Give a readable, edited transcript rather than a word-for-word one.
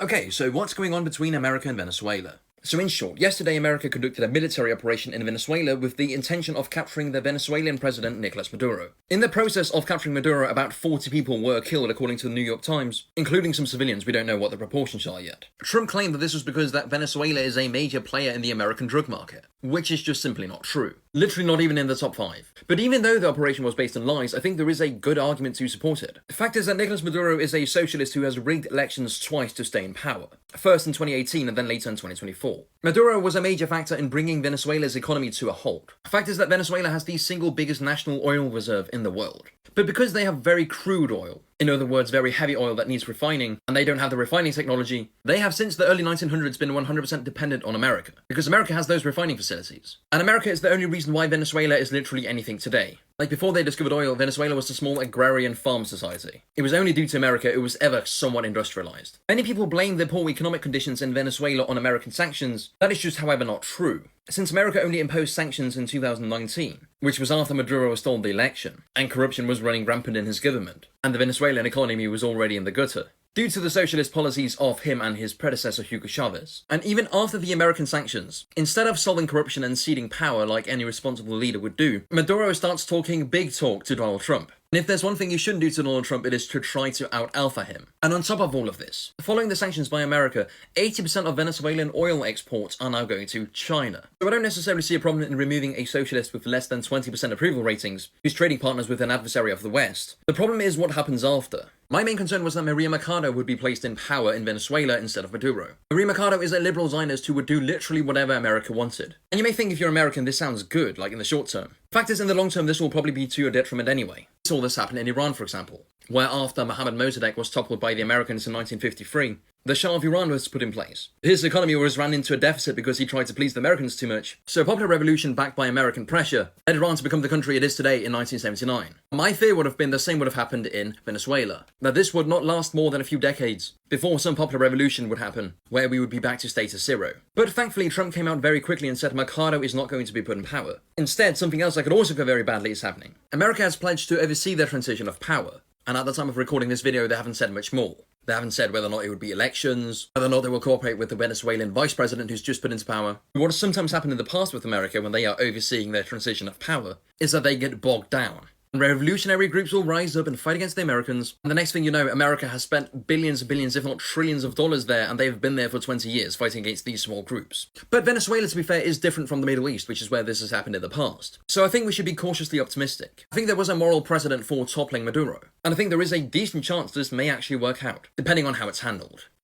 Okay, so what's going on between America and Venezuela? So in short, yesterday America conducted a military operation in Venezuela with the intention of capturing the Venezuelan president Nicolas Maduro. In the process of capturing Maduro, about 40 people were killed according to the New York Times, including some civilians. We don't know what the proportions are yet. Trump claimed that this was because that Venezuela is a major player in the American drug market, which is just simply not true. Literally not even in the top 5. But even though the operation was based on lies, I think there is a good argument to support it. The fact is that Nicolas Maduro is a socialist who has rigged elections twice to stay in power. First in 2018 and then later in 2024. Maduro was a major factor in bringing Venezuela's economy to a halt. The fact is that Venezuela has the single biggest national oil reserve in the world. But because they have very crude oil, in other words, very heavy oil that needs refining, and they don't have the refining technology, they have since the early 1900s been 100% dependent on America, because America has those refining facilities. And America is the only reason why Venezuela is literally anything today. Like before they discovered oil, Venezuela was a small agrarian farm society. It was only due to America it was ever somewhat industrialized. Many people blame the poor economic conditions in Venezuela on American sanctions. That is just, however, not true. Since America only imposed sanctions in 2019, which was after Maduro stole the election, and corruption was running rampant in his government, and the Venezuelan economy was already in the gutter, due to the socialist policies of him and his predecessor Hugo Chavez. And even after the American sanctions, instead of solving corruption and ceding power like any responsible leader would do, Maduro starts talking big talk to Donald Trump. And if there's one thing you shouldn't do to Donald Trump, it is to try to out-alpha him. And on top of all of this, following the sanctions by America, 80% of Venezuelan oil exports are now going to China. So I don't necessarily see a problem in removing a socialist with less than 20% approval ratings, who's trading partners with an adversary of the West. The problem is what happens after. My main concern was that Maria Mercado would be placed in power in Venezuela instead of Maduro. Maria Mercado is a liberal Zionist who would do literally whatever America wanted. And you may think if you're American this sounds good, like in the short term. Fact is, in the long term this will probably be to your detriment anyway. We saw this happen in Iran, for example, where after Mohammad Mossadegh was toppled by the Americans in 1953, the Shah of Iran was put in place. His economy was ran into a deficit because he tried to please the Americans too much. So a popular revolution backed by American pressure led Iran to become the country it is today in 1979. My fear would have been the same would have happened in Venezuela. That this would not last more than a few decades before some popular revolution would happen, where we would be back to status zero. But thankfully Trump came out very quickly and said Mercado is not going to be put in power. Instead, something else that could also go very badly is happening. America has pledged to oversee the transition of power. And at the time of recording this video, they haven't said much more. They haven't said whether or not it would be elections, whether or not they will cooperate with the Venezuelan vice president who's just put into power. What has sometimes happened in the past with America when they are overseeing their transition of power is that they get bogged down. And revolutionary groups will rise up and fight against the Americans, and the next thing you know, America has spent billions and billions, if not trillions of dollars there, and they've been there for 20 years fighting against these small groups. But Venezuela, to be fair, is different from the Middle East, which is where this has happened in the past. So I think we should be cautiously optimistic. I think there was a moral precedent for toppling Maduro, and I think there is a decent chance this may actually work out, depending on how it's handled.